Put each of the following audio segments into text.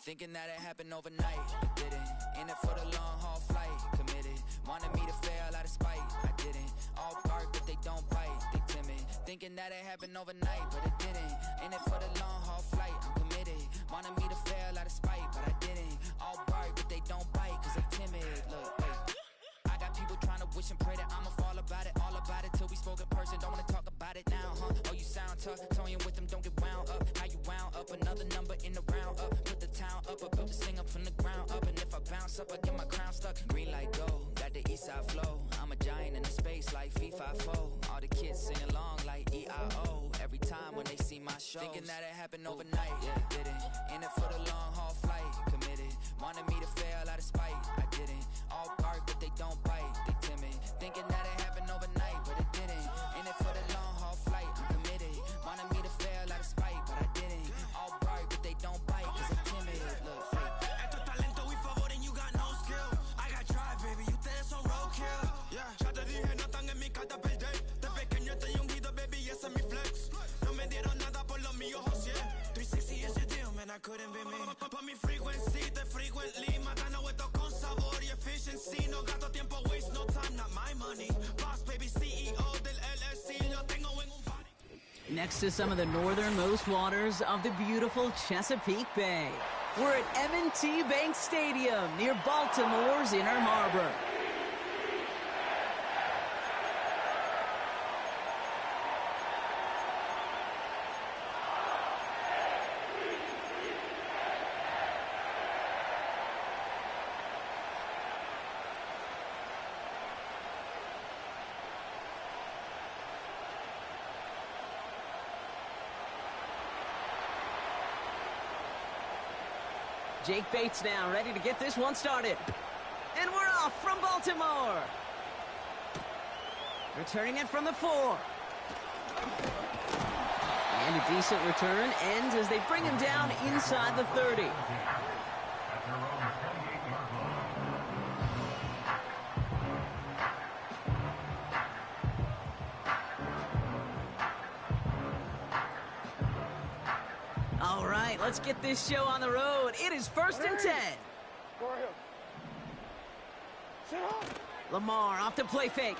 Thinking that it happened overnight, it didn't. In it for the long haul flight, committed. Wanted me to fail out of spite, I didn't. All bark but they don't bite, they timid. Thinking that it happened overnight, but it didn't. In it for the long haul flight, I'm committed. Wanted me to fail out of spite, but I didn't. All bark but they don't bite, cause they timid. Look, wait. I got people trying to wish and pray that I'ma fall about it, all about it till we spoke in person. Don't wanna talk about it now, huh? Oh, you sound tough, toying with them, don't get wound up. How you wound up? Another number in the round up. Put the town up, I built this thing up from the ground up. And if I bounce up, I get my crown stuck. Green light go, got the east side flow. I'm a giant in the space like FIFA 4. All the kids sing along like E-I-O. Every time when they see my show, thinking that it happened overnight, yeah, it didn't. In it for the long haul flight, committed. Wanted me to fail out of spite, I didn't. All bark but they don't bite, they timid. Thinking that it happened overnight, but it didn't. In it for the long haul flight, I'm committed. Wanted me to fail out of spite, but I didn't. All bark but they don't bite, cause they timid. Look, Esto es talento y favor and you got no skill. I got drive, baby, ustedes son roadkill. Yeah, ya te dije, no están en mi carta perder. De pequeño estoy ungido, baby, ese es mi flex. No me dieron nada por lo mío, José. 360 is your deal, man, I couldn't be me. Pa' mi frequency, te frequently. Matando esto con sabor y efficiency. No gasto tiempo, waste no time, not my money. Boss, baby, CEO del LLC. Lo tengo en un party. Next to some of the northernmost waters of the beautiful Chesapeake Bay, we're at M&T Bank Stadium near Baltimore's Inner Harbor. Jake Bates now ready to get this one started. And we're off from Baltimore. Returning it from the 4. And a decent return ends as they bring him down inside the 30. All right, let's get this show on the road. It is 1st and 10. Lamar off the play fake.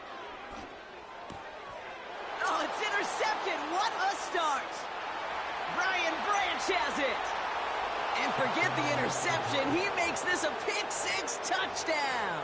Oh, it's intercepted. What a start. Brian Branch has it. And forget the interception. He makes this a pick-6 touchdown.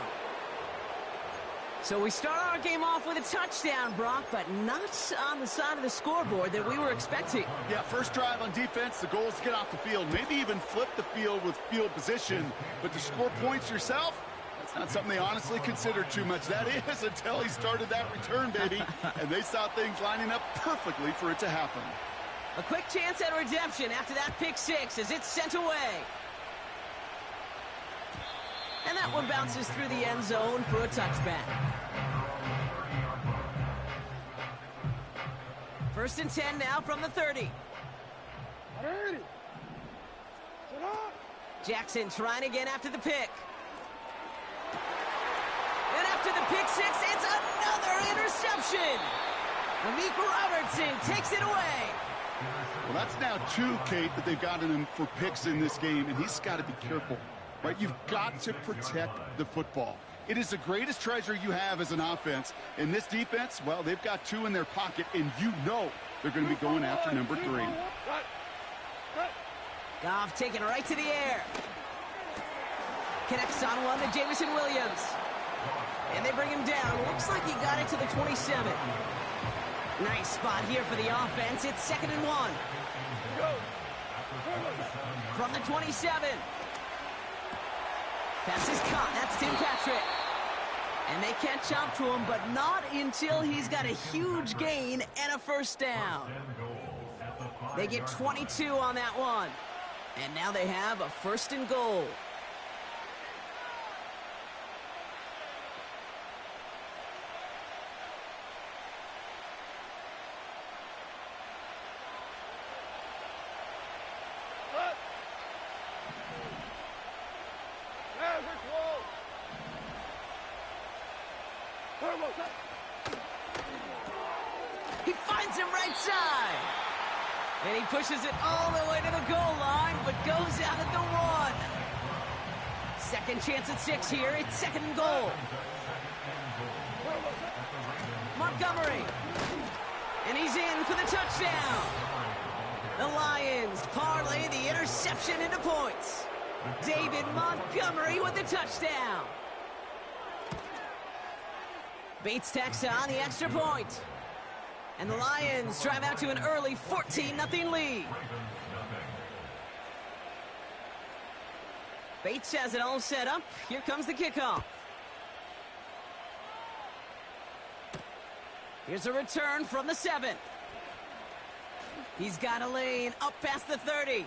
So we start our game off with a touchdown, Brock, but not on the side of the scoreboard that we were expecting. Yeah, first drive on defense, the goal is to get off the field, maybe even flip the field with field position. But to score points yourself, that's not something they honestly consider too much. That is until he started that return, baby. And they saw things lining up perfectly for it to happen. A quick chance at redemption after that pick-6 as it's sent away. And that one bounces through the end zone for a touchback. 1st and 10 now from the 30. Jackson trying again after the pick. And after the pick-6, it's another interception. Amik Robertson takes it away. Well, that's now 2, Kate, that they've gotten him for picks in this game, and he's got to be careful. Right, you've got to protect the football. It is the greatest treasure you have as an offense. In this defense, well, they've got 2 in their pocket, and you know they're going to be going after number 3. Goff taking it right to the air. Connects on one to Jameson Williams. And they bring him down. Looks like he got it to the 27. Nice spot here for the offense. It's 2nd and 1. From the 27. Pass is caught. That's Tim Patrick. And they catch up to him, but not until he's got a huge gain and a first down. They get 22 on that one. And now they have a 1st and goal. He finds him right side. And he pushes it all the way to the goal line, but goes out at the 1. Second chance at 6 here. It's 2nd and goal. Montgomery. And he's in for the touchdown. The Lions parlay the interception into points. David Montgomery with the touchdown. Bates tacks on the extra point. And the Lions drive out to an early 14-0 lead. Bates has it all set up. Here comes the kickoff. Here's a return from the 7. He's got a lane up past the 30.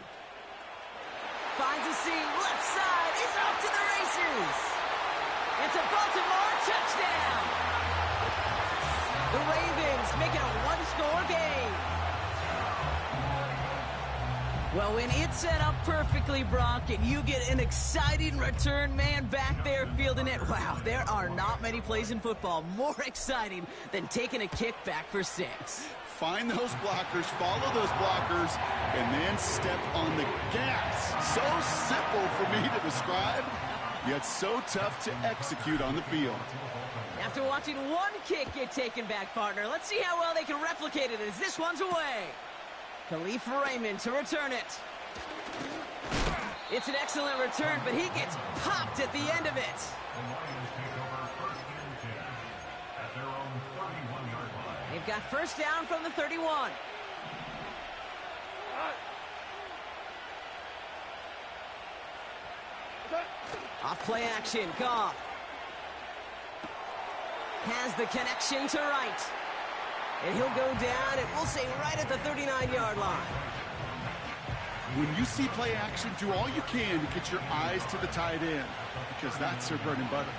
Finds a seam, left side. He's off to the races. It's a Baltimore touchdown. The Ravens make it a 1-score game. Well, when it's set up perfectly, Brock, and you get an exciting return man back there fielding it, wow, there are not many plays in football more exciting than taking a kick back for 6. Find those blockers, follow those blockers, and then step on the gas. So simple for me to describe, yet so tough to execute on the field. After watching one kick get taken back, partner, let's see how well they can replicate it as this one's away. Khalif Raymond to return it. It's an excellent return, but he gets popped at the end of it. They've got first down from the 31. Off play action, Goff. Has the connection to right. And he'll go down, and we'll say right at the 39-yard line. When you see play action, do all you can to get your eyes to the tight end, because that's their bread and butter.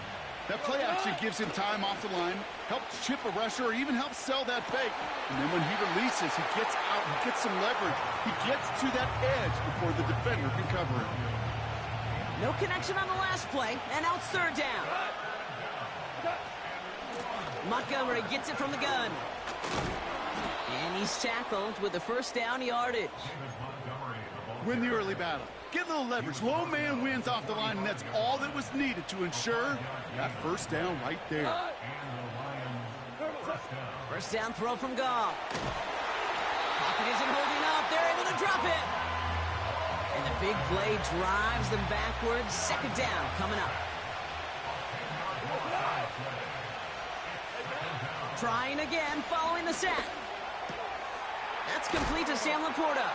That play action gives him time off the line, helps chip a rusher, or even helps sell that fake. And then when he releases, he gets out, he gets some leverage. He gets to that edge before the defender can cover him. No connection on the last play, and now it's 3rd down. Montgomery gets it from the gun. And he's tackled with the first down yardage. Win the early battle. Get a little leverage. Low man wins off the line, and that's all that was needed to ensure that first down right there. First down throw from Goff. Pocket isn't holding up. They're able to drop it. And the big play drives them backwards. 2nd down coming up. Trying again following the sack. That's complete to Sam Laporta.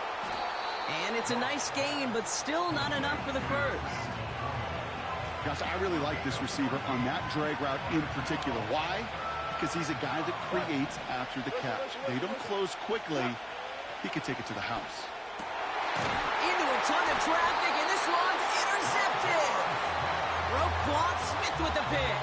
And it's a nice game, but still not enough for the first. Gosh, I really like this receiver on that drag route in particular. Why? Because he's a guy that creates after the catch. They don't close quickly. He can take it to the house. Into a ton of traffic, and this one's intercepted. Roquan Smith with the pick.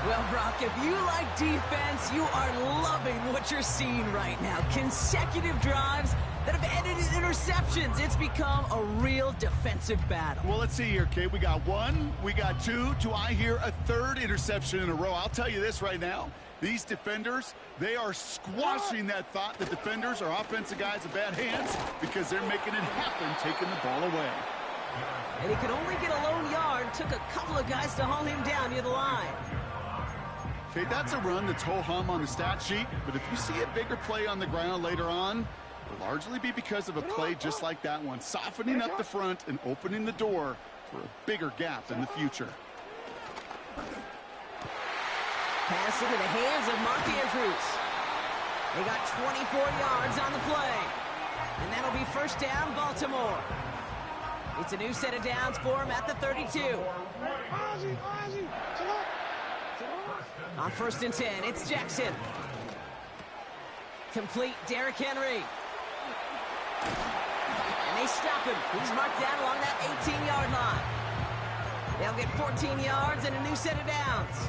Well, Brock, if you like defense, you are loving what you're seeing right now. Consecutive drives that have ended in interceptions. It's become a real defensive battle. Well, let's see here, Kate. We got 1, we got 2. Do I hear a 3rd interception in a row? I'll tell you this right now. These defenders, they are squashing that thought that defenders are offensive guys with bad hands because they're making it happen, taking the ball away. And he could only get a lone yard. Took a couple of guys to haul him down near the line. Okay, that's a run that's ho-hum on the stat sheet, but if you see a bigger play on the ground later on, it'll largely be because of a play just like that one, softening up the front and opening the door for a bigger gap in the future. Pass into the hands of Mark Andrews. They got 24 yards on the play. And that'll be first down, Baltimore. It's a new set of downs for him at the 32. On 1st and 10, it's Jackson. Complete, Derrick Henry. And they stop him. He's marked down along that 18-yard line. They'll get 14 yards and a new set of downs.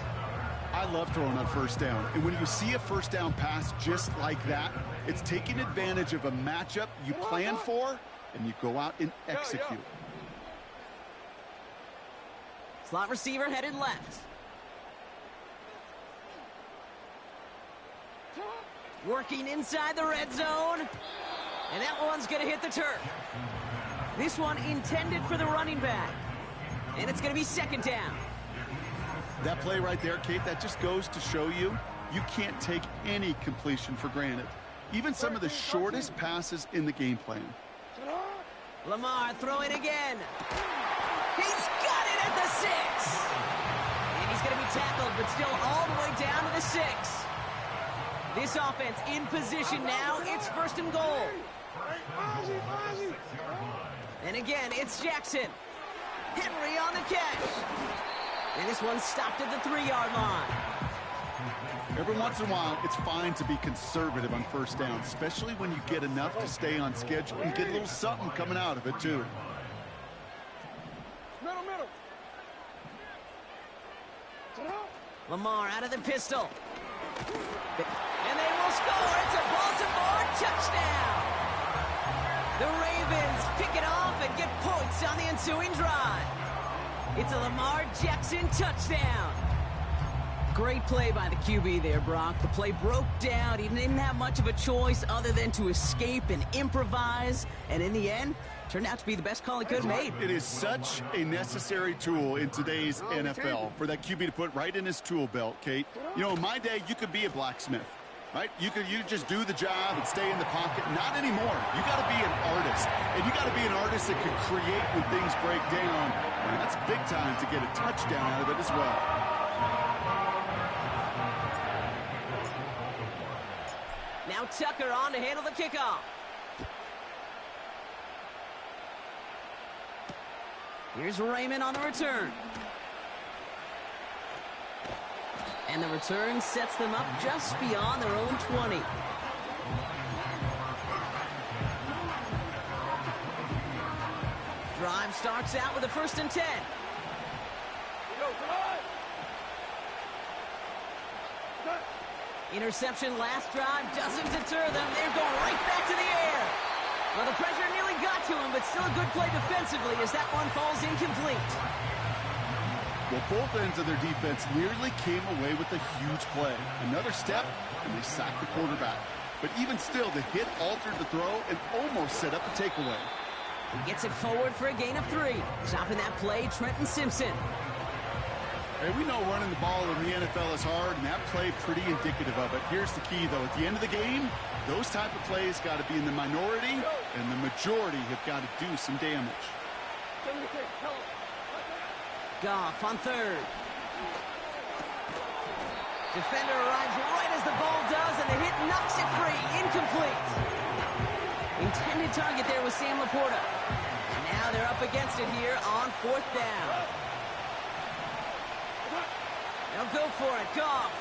I love throwing on first down. And when you see a first down pass just like that, it's taking advantage of a matchup you plan for, and you go out and execute. Slot receiver headed left. Working inside the red zone. And that one's going to hit the turf. This one intended for the running back. And it's going to be second down. That play right there, Kate, that just goes to show you can't take any completion for granted. Even some of the shortest passes in the game plan. Lamar throwing again. He's got it at the 6. And he's going to be tackled, but still all the way down to the 6. This offense in position now. It's first and goal. And again, it's Jackson. Henry on the catch. And this one's stopped at the 3-yard line. Every once in a while, it's fine to be conservative on first down, especially when you get enough to stay on schedule and get a little something coming out of it, too. Lamar out of the pistol. And they will score. It's a Baltimore touchdown. The Ravens pick it off and get points on the ensuing drive. It's a Lamar Jackson touchdown. Great play by the QB there, Brock. The play broke down. He didn't have much of a choice other than to escape and improvise. And in the end, turned out to be the best call he could have made. It is such a necessary tool in today's NFL for that QB to put right in his tool belt, Kate. You know, in my day, you could be a blacksmith, right? You just do the job and stay in the pocket. Not anymore. You got to be an artist. And you got to be an artist that can create when things break down. And that's big time to get a touchdown out of it as well. Now Tucker on to handle the kickoff. Here's Raymond on the return. And the return sets them up just beyond their own 20. Drive starts out with a 1st and 10. Interception last drive doesn't deter them. They're going right back to the air. Well, the pressure nearly got to him, but still a good play defensively as that one falls incomplete. Well, both ends of their defense nearly came away with a huge play. Another step, and they sacked the quarterback. But even still, the hit altered the throw and almost set up the takeaway. He gets it forward for a gain of 3. Stopping that play, Trenton Simpson. Hey, we know running the ball in the NFL is hard, and that play pretty indicative of it. Here's the key, though. At the end of the game, those type of plays got to be in the minority, and the majority have got to do some damage. Goff on 3rd. Defender arrives right as the ball does, and the hit knocks it free. Incomplete. Intended target there was Sam Laporta. Now they're up against it here on 4th down. They'll go for it. Goff.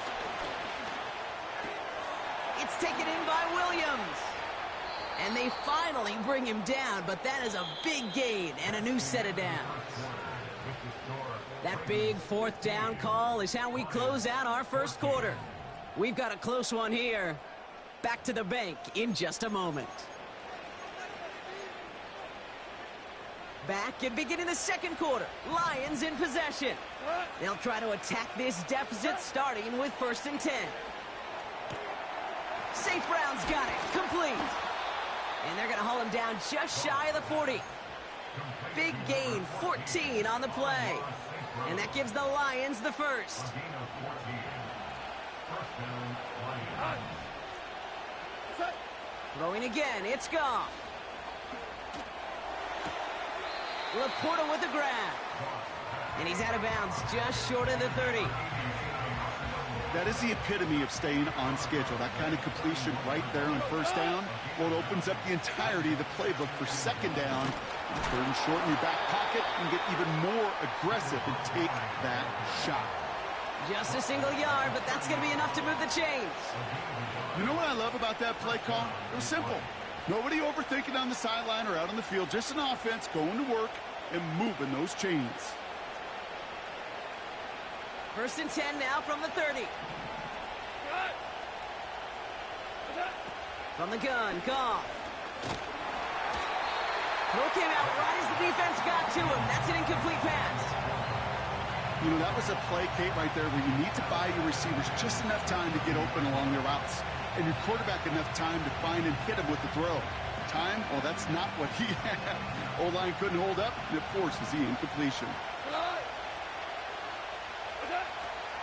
It's taken in by Williams. And they finally bring him down, but that is a big gain and a new set of downs. That big 4th down call is how we close out our first quarter. We've got a close one here. Back to the bank in just a moment. Back and beginning the second quarter. Lions in possession. They'll try to attack this deficit starting with 1st and 10. St. Brown's got it. Complete. And they're going to haul him down just shy of the 40. Big gain, 14 on the play. And that gives the Lions the first. Throwing again, it's Goff. Laporta with the grab. And he's out of bounds just short of the 30. That is the epitome of staying on schedule. That kind of completion right there on 1st down. Well, it opens up the entirety of the playbook for 2nd down. 3rd and short in your back pocket and get even more aggressive and take that shot. Just a single yard, but that's going to be enough to move the chains. You know what I love about that play call? It was simple. Nobody overthinking on the sideline or out on the field. Just an offense going to work and moving those chains. 1st and 10 now from the 30. From the gun, Goff. Throw came out right as the defense got to him. That's an incomplete pass. You know, that was a play, Kate, right there where you need to buy your receivers just enough time to get open along their routes and your quarterback enough time to find and hit him with the throw. time, well, that's not what he had. O-line couldn't hold up, and it forces the incompletion.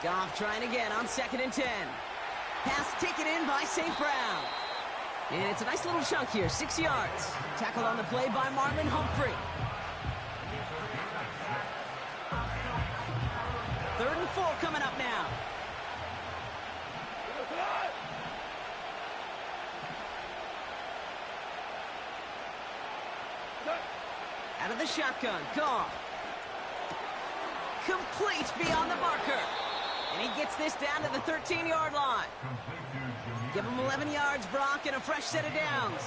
Goff trying again on 2nd and 10. Pass taken in by St. Brown. And it's a nice little chunk here, 6 yards. Tackled on the play by Marlon Humphrey. 3rd and 4 coming up now. Out of the shotgun, Goff. Complete beyond the marker. And he gets this down to the 13-yard line. Give him 11 yards, Brock, and a fresh set of downs.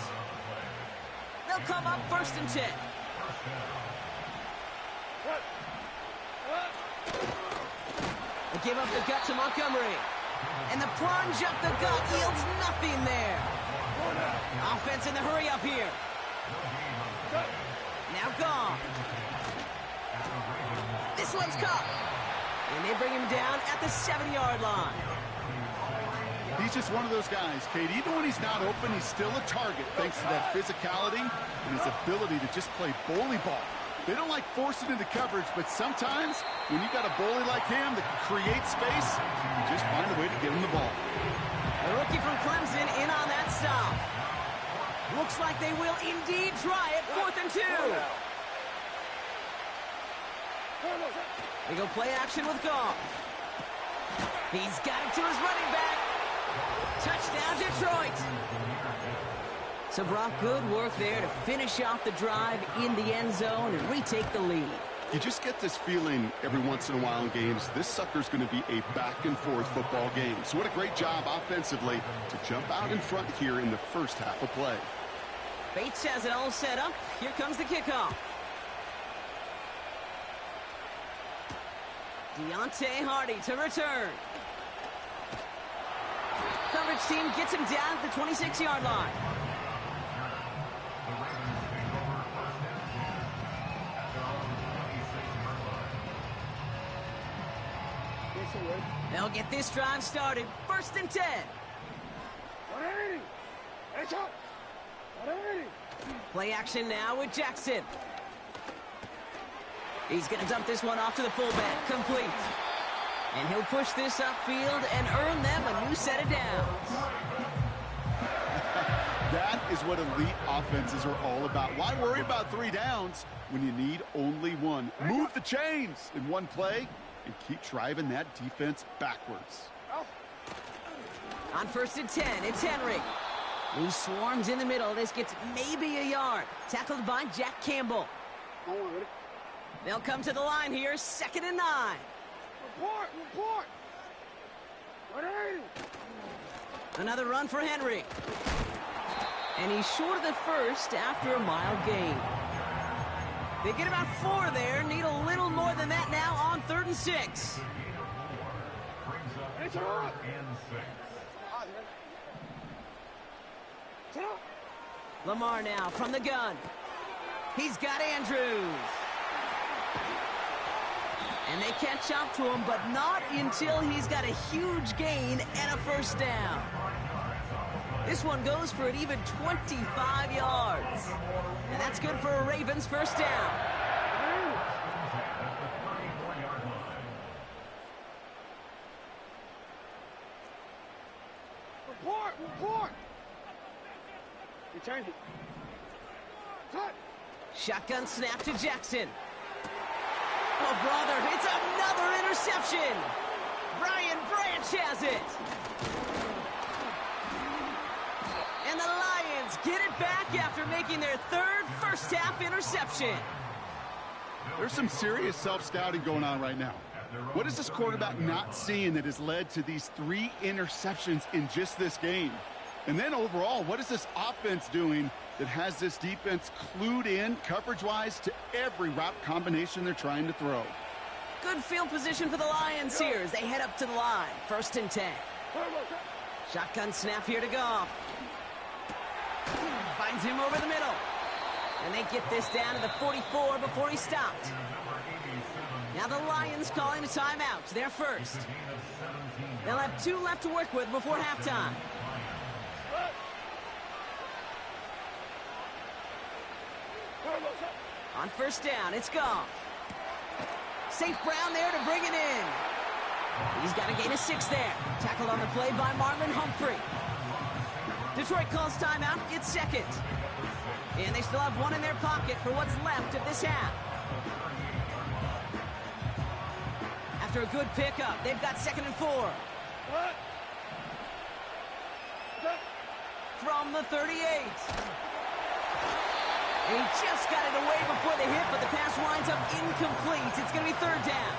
They'll come up 1st and 10. They give up the gut to Montgomery. And the plunge up the gut yields nothing there. Offense in the hurry up here. Now Goff. This one's caught. And they bring him down at the 7-yard line. He's just one of those guys, Kate. Even when he's not open, he's still a target thanks to that physicality and his ability to just play bully ball. They don't like forcing into coverage, but sometimes when you got a bully like him that can create space, you just find a way to get him the ball. The rookie from Clemson in on that stop. Looks like they will indeed try it. 4th and 2. They go play action with Goff. He's got it to his running back. Touchdown, Detroit. So, Brock, good work there to finish off the drive in the end zone and retake the lead. You just get this feeling every once in a while in games, this sucker's going to be a back-and-forth football game. So what a great job offensively to jump out in front here in the first half of play. Bates has it all set up. Here comes the kickoff. Deontay Hardy to return. Coverage team gets him down at the 26-yard line. They'll get this drive started. 1st and 10. Play action now with Jackson. He's going to dump this one off to the fullback. Complete. And he'll push this upfield and earn them a new set of downs. That is what elite offenses are all about. Why worry about 3 downs when you need only 1? Move the chains in one play and keep driving that defense backwards. On 1st and 10, it's Henry. Who swarms in the middle. This gets maybe a yard. Tackled by Jack Campbell. They'll come to the line here, 2nd and 9. Report! Another run for Henry. And he's short of the first after a mile gain. They get about 4 there. Need a little more than that now on 3rd and 6. Lamar now from the gun. He's got Andrews. And they catch up to him, but not until he's got a huge gain and a 1st down. This one goes for an even 25 yards. And that's good for a Ravens 1st down. Report! Return it. Shotgun snap to Jackson. Oh, brother, it's another interception. Brian Branch has it. And the Lions get it back after making their 3rd first-half interception. There's some serious self-scouting going on right now. What is this quarterback not seeing that has led to these 3 interceptions in just this game? And then overall, what is this offense doing that has this defense clued in coverage-wise to every route combination they're trying to throw? Good field position for the Lions here as they head up to the line. 1st and 10. Shotgun snap here to Goff. Finds him over the middle. And they get this down to the 44 before he stopped. Now the Lions calling a timeout. They're first. They'll have 2 left to work with before halftime. On first down, it's Goff. St. Brown there to bring it in. He's got a gain of 6 there. Tackled on the play by Marlon Humphrey. Detroit calls timeout. It's second. And they still have one in their pocket for what's left of this half. After a good pickup, they've got 2nd and 4. From the 38. And he just got it away before the hit, but the pass winds up incomplete. It's going to be 3rd down.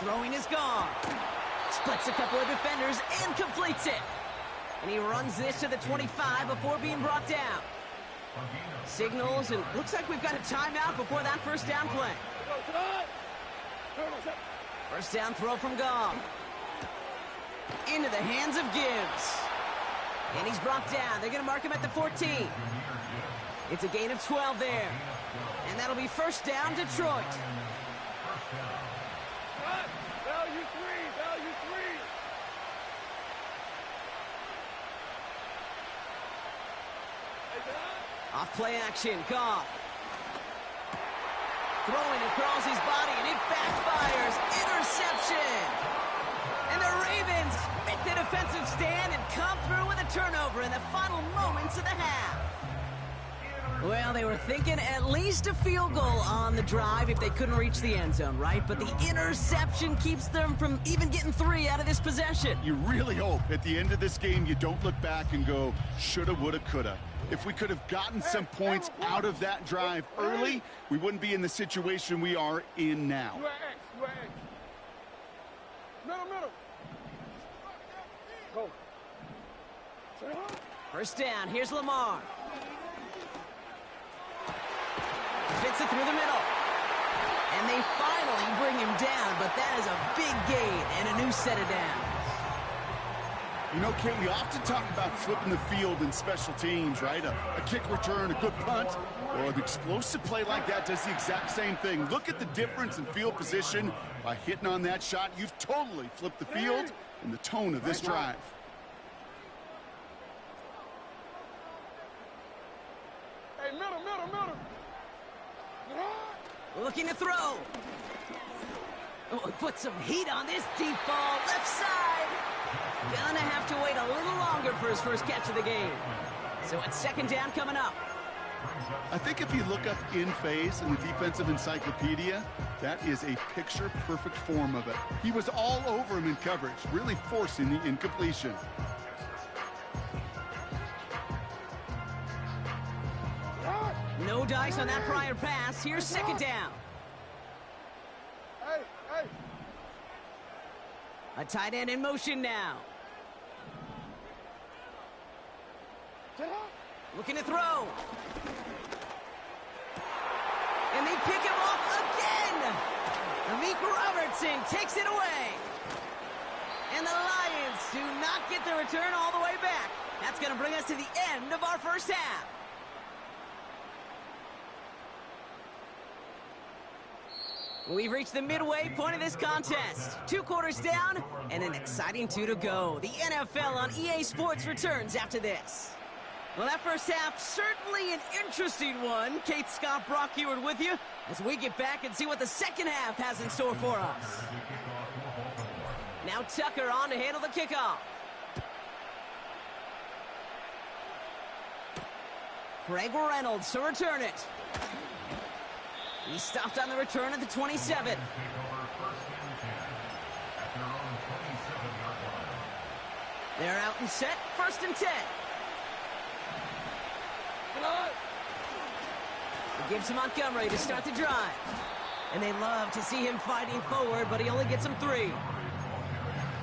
Throwing is gone. Splits a couple of defenders and completes it. And he runs this to the 25 before being brought down. Signals, and looks like we've got a timeout before that first down play. First down throw from Goff. Into the hands of Gibbs. And he's brought down. They're going to mark him at the 14. It's a gain of 12 there. And that'll be first down, Detroit. Value three. Off play action, Goff. Throwing across his body, and it backfires. Interception. And the Ravens make the defensive stand and come through with a turnover in the final moments of the half. Well, they were thinking at least a field goal on the drive if they couldn't reach the end zone, right? But the interception keeps them from even getting 3 out of this possession. You really hope at the end of this game you don't look back and go, shoulda, woulda, coulda. If we could have gotten some points out of that drive early, we wouldn't be in the situation we are in now. You are X. Middle. Go. First down, here's Lamar. Fits it through the middle. And they finally bring him down, but that is a big gain and a new set of downs. You know, Kate, we often talk about flipping the field in special teams, right? A kick return, a good punt, or an explosive play like that does the exact same thing. Look at the difference in field position. By hitting on that shot, you've totally flipped the field and the tone of this drive. Hey, middle. Looking to throw. Oh, put some heat on this deep ball. Left side. Gonna have to wait a little longer for his first catch of the game. So it's 2nd down coming up. I think if you look up in phase in the defensive encyclopedia, that is a picture-perfect form of it. He was all over him in coverage, really forcing the incompletion. No dice on that prior pass. Here's 2nd down. Hey. A tight end in motion now. Looking to throw. And they pick him off again. Amik Robertson takes it away. And the Lions do not get the return all the way back. That's going to bring us to the end of our first half. We've reached the midway point of this contest. 2 quarters down and an exciting 2 to go. The NFL on EA Sports returns after this. Well, that first half, certainly an interesting one. Kate, Scott, Brock Ewart with you as we get back and see what the second half has in store for us. Now Tucker on to handle the kickoff. Greg Reynolds to return it. He stopped on the return at the 27. They're out and set, 1st and 10. He gives to Montgomery to start the drive. And they love to see him fighting forward, but he only gets him 3.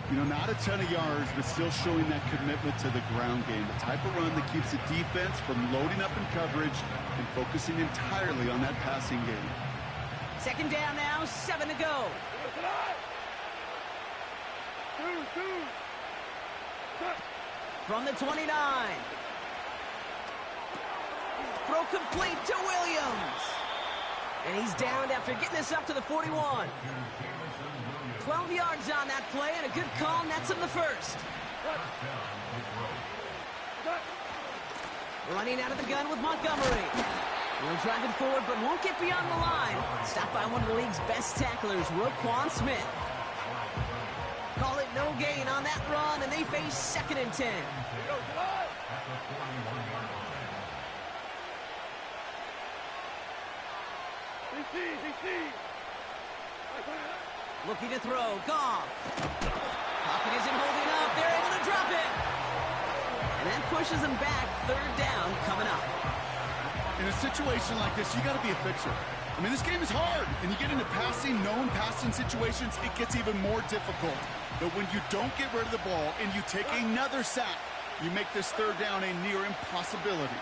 You know, not a ton of yards, but still showing that commitment to the ground game. The type of run that keeps the defense from loading up in coverage and focusing entirely on that passing game. 2nd down now, 7 to go. From the 29. Throw complete to Williams. And he's downed after getting this up to the 41. 12 yards on that play, and a good call nets him the first. Running out of the gun with Montgomery. He'll drive it forward, but won't get beyond the line. Stopped by one of the league's best tacklers, Roquan Smith. Call it no gain on that run, and they face 2nd and 10. Looking to throw, Goff. Pocket isn't holding up. They're able to drop it. And that pushes them back. 3rd down coming up. In a situation like this, you got to be a fixer. I mean, this game is hard, and you get into known passing situations, it gets even more difficult. But when you don't get rid of the ball and you take another sack, you make this 3rd down a near impossibility.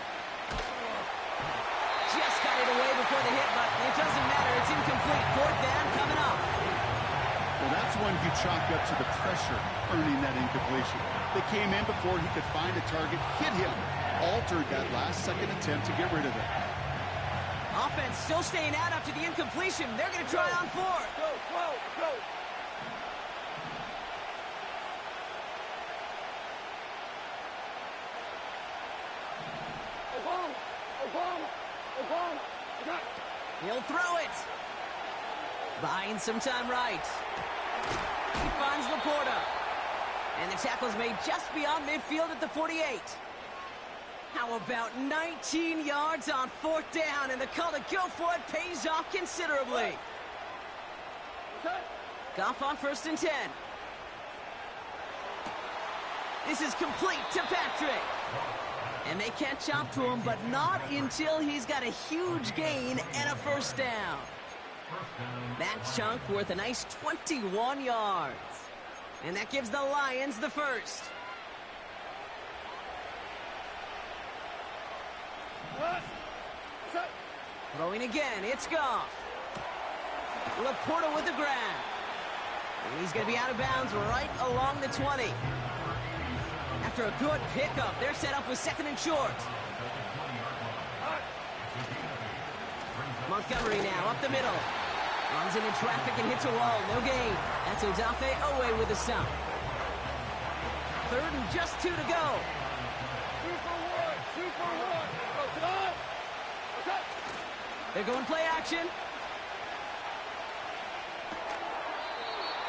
Just got it away before the hit, but it doesn't matter. It's incomplete. 4th down coming up. Well, that's when you chalk up to the pressure earning that incompletion. They came in before he could find a target, hit him, altered that last-second attempt to get rid of it. Offense still staying out after the incompletion. They're going to try on 4th. Go. Obama. He'll throw it. Buying some time right. He finds Laporta. And the tackle's made just beyond midfield at the 48. How about 19 yards on 4th down, and the call to go for it pays off considerably. Goff on 1st and 10. This is complete to Patrick. And they catch up to him, but not until he's got a huge gain and a 1st down. That chunk worth a nice 21 yards. And that gives the Lions the first. Throwing again, it's Goff. Laporta with the grab. And he's going to be out of bounds right along the 20. After a good pickup, they're set up with 2nd and short. Montgomery now up the middle. Runs into traffic and hits a wall. No gain. That's Odafe Owe with a stop. 3rd and just 2 to go. 2 for 1. They're going play action.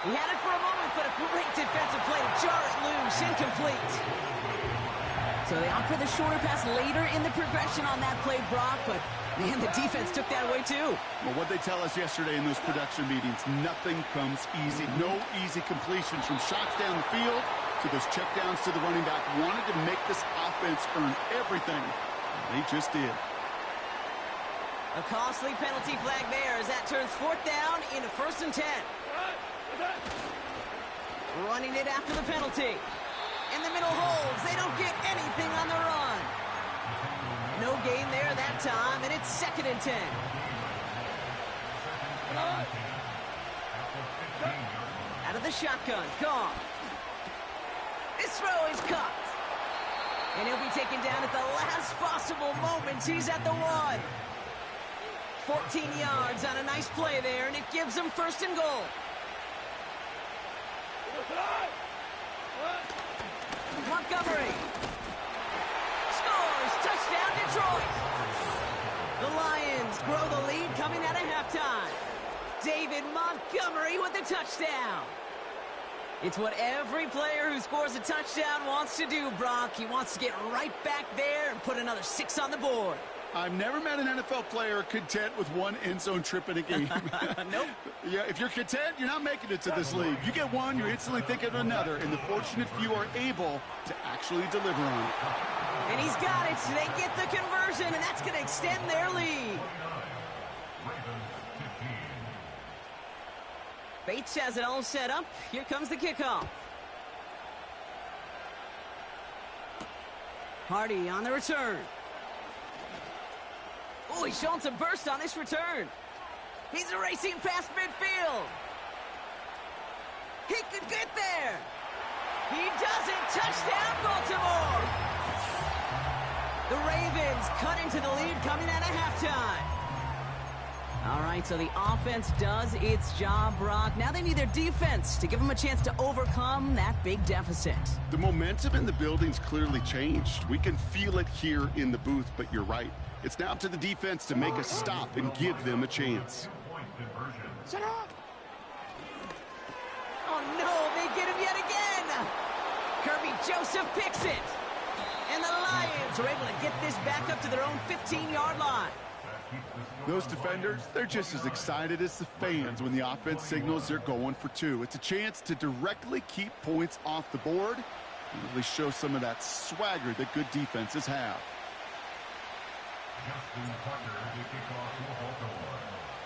He had it for a moment, but a great defensive play to jar it loose. Incomplete. So they opt for the shorter pass later in the progression on that play, Brock, but man, the defense took that away too. Well, what they tell us yesterday in those production meetings, nothing comes easy. No easy completions from shots down the field to those checkdowns to the running back. Wanted to make this offense earn everything. They just did. A costly penalty flag there as that turns 4th down into 1st and 10. Running it after the penalty. In the middle holds. They don't get anything on the run. No gain there that time, and it's 2nd and 10. Out of the shotgun, Goff. This throw is caught. And he'll be taken down at the last possible moments. He's at the 1. 14 yards on a nice play there, and it gives them 1st and goal. Montgomery scores. Touchdown, Detroit. The Lions grow the lead coming out of halftime. David Montgomery with the touchdown. It's what every player who scores a touchdown wants to do, Brock. He wants to get right back there and put another 6 on the board. I've never met an NFL player content with 1 end zone trip in a game. Nope. Yeah, if you're content, you're not making it to this league. You get one, you're instantly thinking of another, and the fortunate few are able to actually deliver on it. And he's got it. So they get the conversion, and that's going to extend their lead. Bates has it all set up. Here comes the kickoff. Hardy on the return. Oh, he's showing some burst on this return. He's racing past midfield. He could get there. He does it. Touchdown, Baltimore. The Ravens cut into the lead coming out of halftime. All right, so the offense does its job, Brock. Now they need their defense to give them a chance to overcome that big deficit. The momentum in the building's clearly changed. We can feel it here in the booth, but you're right. It's now up to the defense to make a stop and give them a chance. Set up! Oh, no, they get him yet again. Kirby Joseph picks it. And the Lions are able to get this back up to their own 15-yard line. Those defenders, they're just as excited as the fans when the offense signals they're going for two. It's a chance to directly keep points off the board and really show some of that swagger that good defenses have.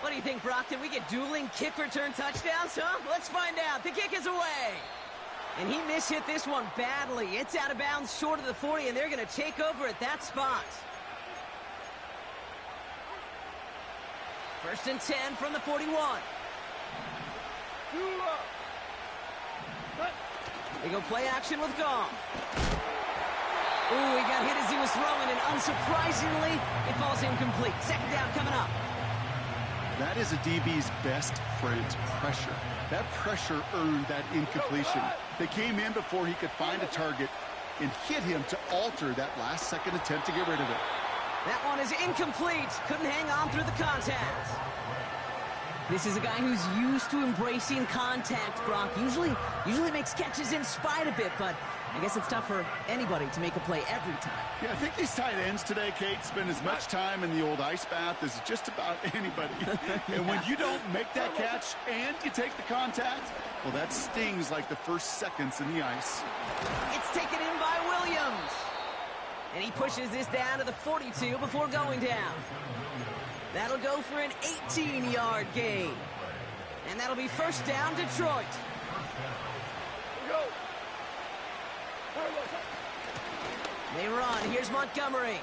What do you think, Brock? Did we get dueling kick return touchdowns, huh? Let's find out. The kick is away. And he mishit this one badly. It's out of bounds short of the 40, and they're going to take over at that spot. 1st and 10 from the 41. They go play action with Goff. Ooh, he got hit as he was throwing, and unsurprisingly, it falls incomplete. 2nd down coming up. That is a DB's best friend, pressure. That pressure earned that incompletion. They came in before he could find a target and hit him to alter that last-second attempt to get rid of it. That one is incomplete. Couldn't hang on through the contact. This is a guy who's used to embracing contact, Brock. Usually makes catches in spite of it, but I guess it's tough for anybody to make a play every time. Yeah, I think these tight ends today, Kate, spend as much time in the old ice bath as just about anybody. And when you don't make that catch and you take the contact, well, that stings like the first seconds in the ice. It's taken in by Williams. And he pushes this down to the 42 before going down. That'll go for an 18-yard gain. And that'll be 1st down, Detroit. They run. Here's Montgomery.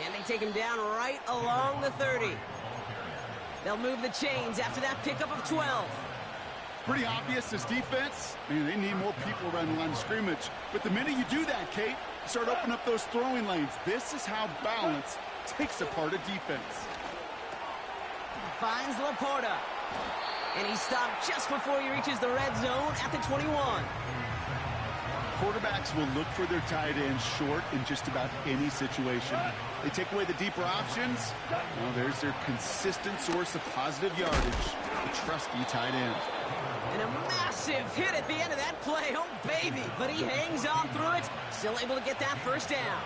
And they take him down right along the 30. They'll move the chains after that pickup of 12. Pretty obvious, this defense, man, they need more people around the line of scrimmage. But the minute you do that, Kate, you start opening up those throwing lanes. This is how balance takes apart a defense. Finds Laporta. And he stopped just before he reaches the red zone at the 21. Quarterbacks will look for their tight ends short in just about any situation. They take away the deeper options. Well, there's their consistent source of positive yardage, the trusty tight end. And a massive hit at the end of that play. Oh, baby. But he hangs on through it. Still able to get that 1st down.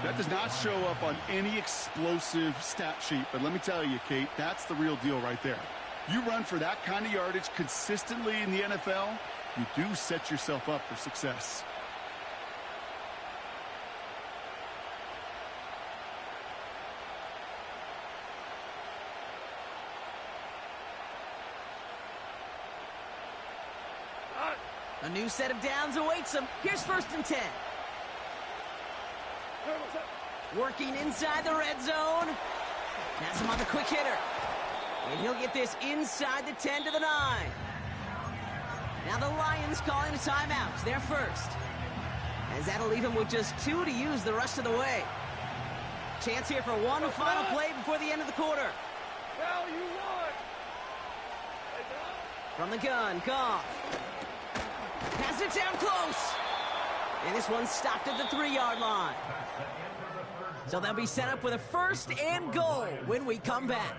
That does not show up on any explosive stat sheet. But let me tell you, Kate, that's the real deal right there. You run for that kind of yardage consistently in the NFL, you do set yourself up for success. A new set of downs awaits him. Here's 1st and 10. Working inside the red zone. That's him on the quick hitter. And he'll get this inside the 10 to the 9. Now the Lions calling a timeout. They're first. As that'll leave him with just 2 to use the rest of the way. Chance here for one final play before the end of the quarter. From the gun, Goff. Pass it down close. And this one's stopped at the 3-yard line. So they'll be set up with a 1st and goal when we come back.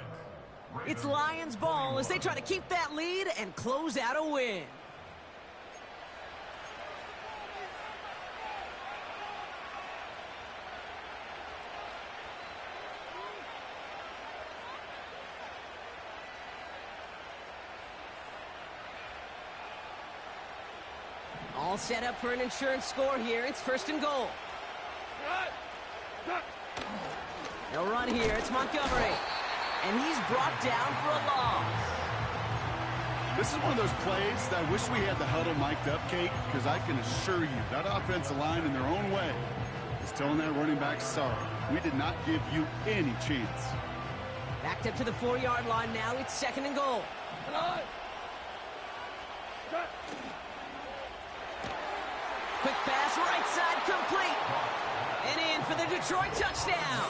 It's Lions ball as they try to keep that lead and close out a win. All set up for an insurance score here. It's 1st and goal. They'll run here. It's Montgomery. And he's brought down for a loss. This is one of those plays that I wish we had the huddle mic'd up, Kate, because I can assure you that offensive line in their own way is telling that running back, sorry, we did not give you any chance. Backed up to the 4-yard line now. It's 2nd and goal. Quick pass, right side, complete. And in for the Detroit touchdown.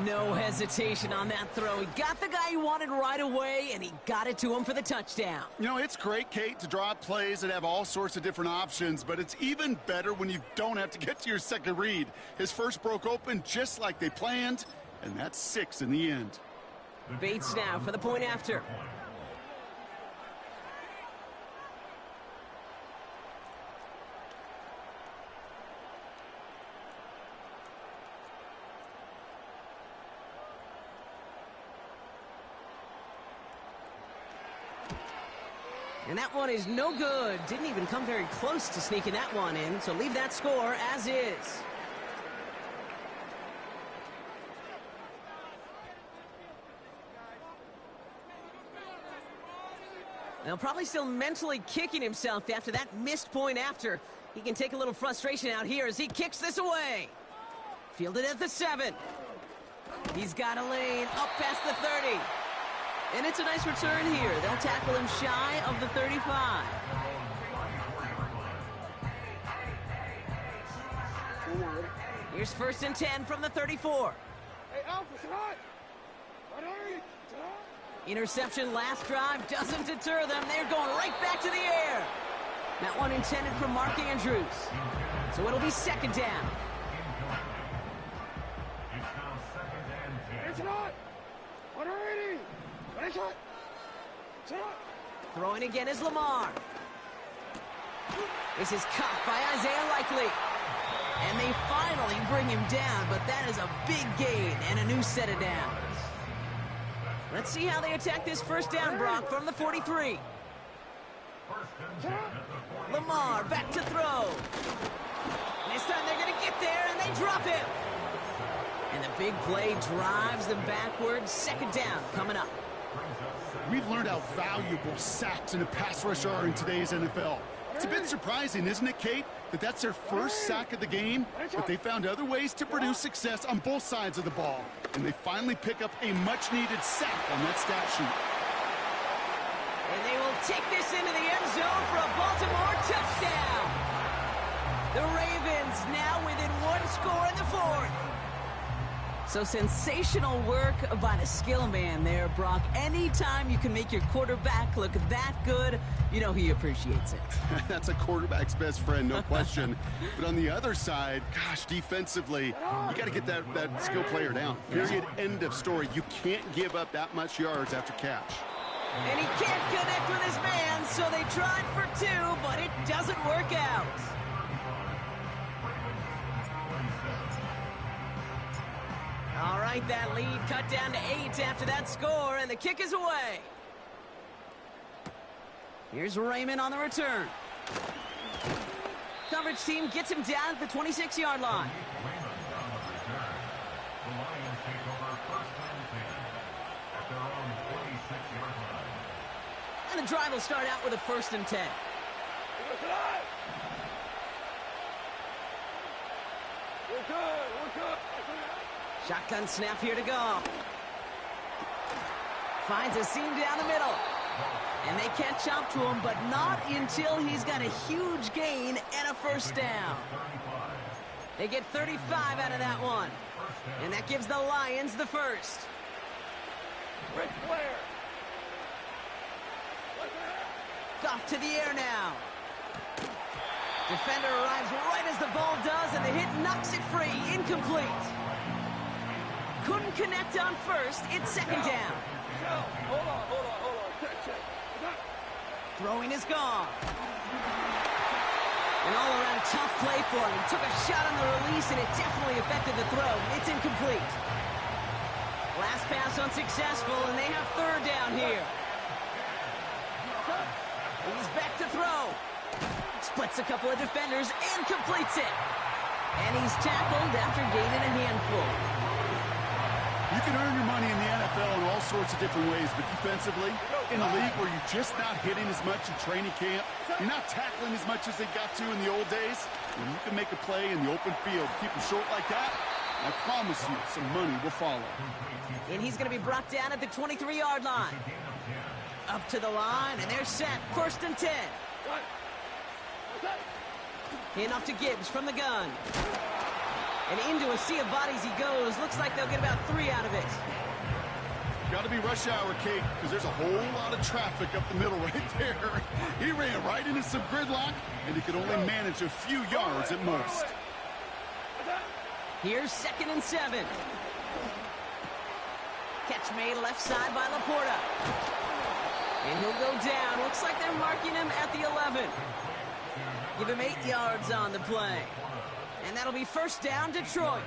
No hesitation on that throw. He got the guy he wanted right away, and he got it to him for the touchdown. You know, it's great, Kate, to draw up plays that have all sorts of different options, but it's even better when you don't have to get to your second read. His first broke open just like they planned, and that's 6 in the end. Bates now for the point after. And that one is no good. Didn't even come very close to sneaking that one in, so leave that score as is. Now probably still mentally kicking himself after that missed point after. He can take a little frustration out here as he kicks this away. Fielded at the 7. He's got a lane up past the 30. And it's a nice return here. They'll tackle him shy of the 35. Here's 1st and 10 from the 34. Interception last drive doesn't deter them. They're going right back to the air. That one intended for Mark Andrews. So it'll be 2nd down. Throwing again is Lamar. This is caught by Isaiah Likely. And they finally bring him down, but that is a big gain and a new set of downs. Let's see how they attack this 1st down, Brock, from the 43. Lamar back to throw. This time they're going to get there, and they drop him. And the big play drives them backwards. 2nd down coming up. We've learned how valuable sacks in a pass rush are in today's NFL. It's a bit surprising, isn't it, Kate, that that's their first sack of the game, but they found other ways to produce success on both sides of the ball, and they finally pick up a much-needed sack on that stat sheet. And they will take this into the end zone for a Baltimore touchdown. The Ravens now within 1 score in the 4th. So sensational work by the skill man there, Brock. Anytime you can make your quarterback look that good, you know he appreciates it. That's a quarterback's best friend, no question. But on the other side, gosh, defensively, you got to get that skill player down. Period, end of story. You can't give up that much yards after catch. And he can't connect with his man, so they tried for 2, but it doesn't work out. All right, that lead cut down to 8 after that score, and the kick is away. Here's Raymond on the return. Coverage team gets him down at the 26-yard line. And the drive will start out with a 1st and 10. Shotgun snap here to go. Finds a seam down the middle. And they catch up to him, but not until he's got a huge gain and a 1st down. They get 35 out of that one. And that gives the Lions the 1st. Off to the air now. Defender arrives right as the ball does, and the hit knocks it free. Incomplete. Couldn't connect on 1st. It's 2nd down. Hold on. Check. Throwing is gone. An all-around tough play for him. He took a shot on the release, and it definitely affected the throw. It's incomplete. Last pass unsuccessful, and they have 3rd down here. He's back to throw. Splits a couple of defenders and completes it. And he's tackled after gaining a handful. You can earn your money in the NFL in all sorts of different ways, but defensively, in a league where you're just not hitting as much in training camp, you're not tackling as much as they got to in the old days, when you can make a play in the open field, keep them short like that, I promise you some money will follow. And he's going to be brought down at the 23-yard line. Up to the line, and they're set. 1st and 10. In off to Gibbs from the gun. And into a sea of bodies he goes. Looks like they'll get about 3 out of it. Got to be rush hour, Kate, because there's a whole lot of traffic up the middle right there. He ran right into some gridlock, and he could only manage a few yards at most. Here's 2nd and 7. Catch made left side by Laporta. And he'll go down. Looks like they're marking him at the 11. Give him 8 yards on the play. And that'll be 1st down, Detroit.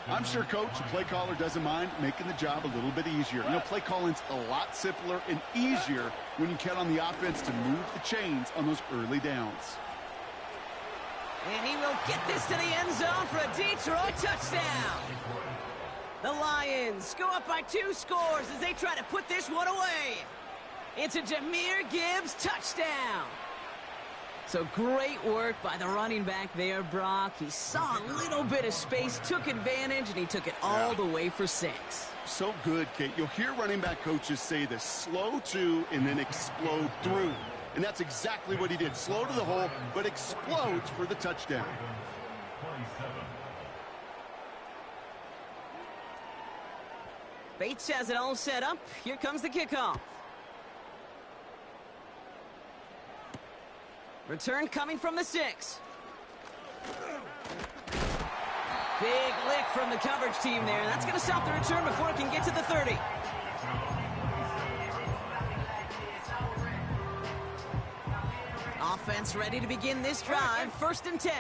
I'm sure Coach, the play caller, doesn't mind making the job a little bit easier. You know, play calling's a lot simpler and easier when you count on the offense to move the chains on those early downs. And he will get this to the end zone for a Detroit touchdown. The Lions go up by 2 scores as they try to put this one away. It's a Jahmyr Gibbs touchdown. So great work by the running back there, Brock. He saw a little bit of space, took advantage, and he took it all the way for 6. So good, Kate. You'll hear running back coaches say this: slow to and then explode through. And that's exactly what he did. Slow to the hole, but explodes for the touchdown. Bates has it all set up. Here comes the kickoff. Return coming from the 6. Big lick from the coverage team there. That's going to stop the return before it can get to the 30. Offense ready to begin this drive. 1st and 10.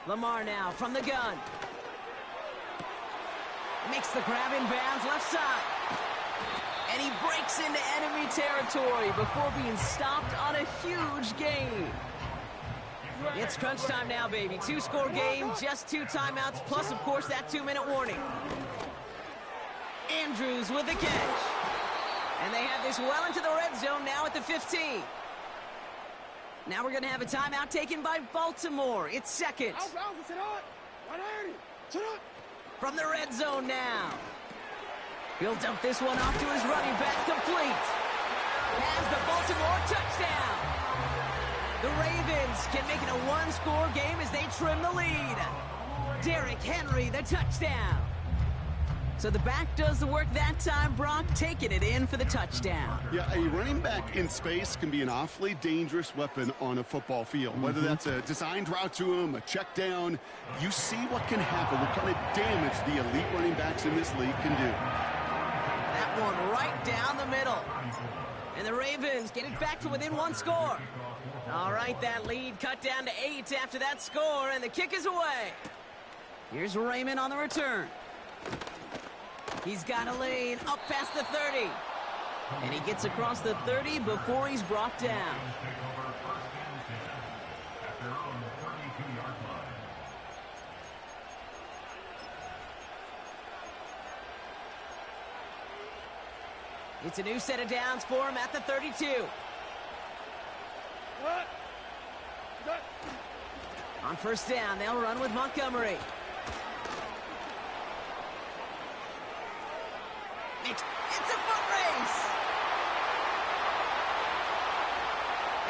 Lamar now from the gun. Makes the grab in bounds left side. And he breaks into enemy territory before being stopped on a huge gain. It's crunch time now, baby. 2-score game, just 2 timeouts, plus, of course, that 2-minute warning. Andrews with the catch. And they have this well into the red zone now at the 15. Now we're going to have a timeout taken by Baltimore. It's 2nd. From the red zone now. He'll dump this one off to his running back, complete. Has the Baltimore touchdown. The Ravens can make it a 1-score game as they trim the lead. Derrick Henry, the touchdown. So the back does the work that time, Brock, taking it in for the touchdown. Yeah, a running back in space can be an awfully dangerous weapon on a football field. Whether that's a designed route to him, a check down, you see what can happen, what kind of damage the elite running backs in this league can do. That one right down the middle. And the Ravens get it back to within 1 score. All right, that lead cut down to 8 after that score, and the kick is away. Here's Raymond on the return. He's got a lane up past the 30. And he gets across the 30 before he's brought down. It's a new set of downs for him at the 32. On 1st down, they'll run with Montgomery. It's a foot race.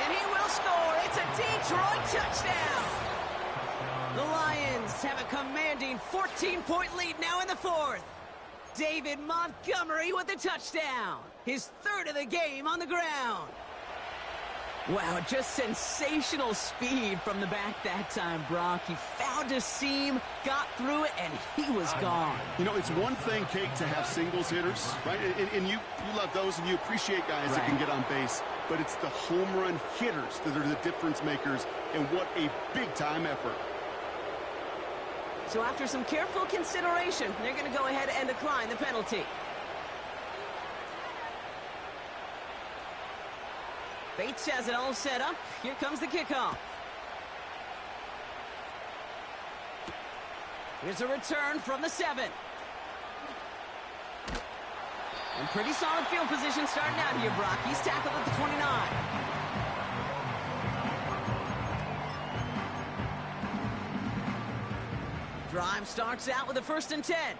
And he will score. It's a Detroit touchdown. The Lions have a commanding 14-point lead now in the 4th. David Montgomery with the touchdown. His 3rd of the game on the ground. Wow, just sensational speed from the back that time, Brock. He found a seam, got through it, and he was gone. You know, it's one thing, Kate, to have singles hitters, right? And you love those, and you appreciate guys that can get on base. But it's the home run hitters that are the difference makers, and what a big-time effort. So after some careful consideration, they're going to go ahead and decline the penalty. Bates has it all set up. Here comes the kickoff. Here's a return from the 7. And pretty solid field position starting out here, Brock. He's tackled at the 29. Drive starts out with a 1st and 10.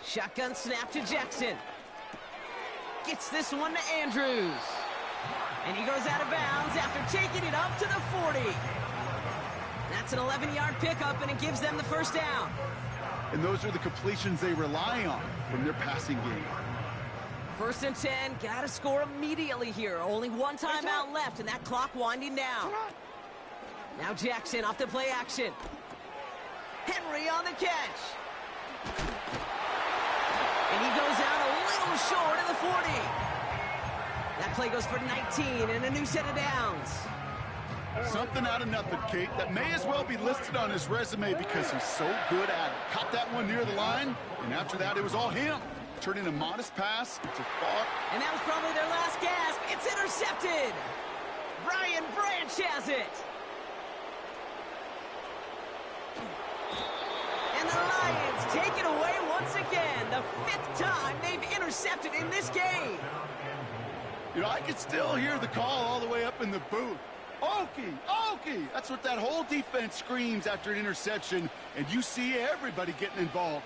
Shotgun snap to Jackson. Gets this one to Andrews. And he goes out of bounds after taking it up to the 40. That's an 11-yard pickup, and it gives them the first down. And those are the completions they rely on from their passing game. 1st and 10, gotta score immediately here. Only one timeout left, and that clock winding down. Now Jackson off the play action. Henry on the catch. And he goes out a little short of the 40. That play goes for 19 and a new set of downs. Something out of nothing, Kate, that may as well be listed on his resume because he's so good at it. Caught that one near the line, and after that, it was all him. Turning a modest pass into far. And that was probably their last gasp. It's intercepted. Brian Branch has it. And the Lions take it away once again. The 5th time they've intercepted in this game. You know, I can still hear the call all the way up in the booth. Okie, Okie! That's what that whole defense screams after an interception, and you see everybody getting involved.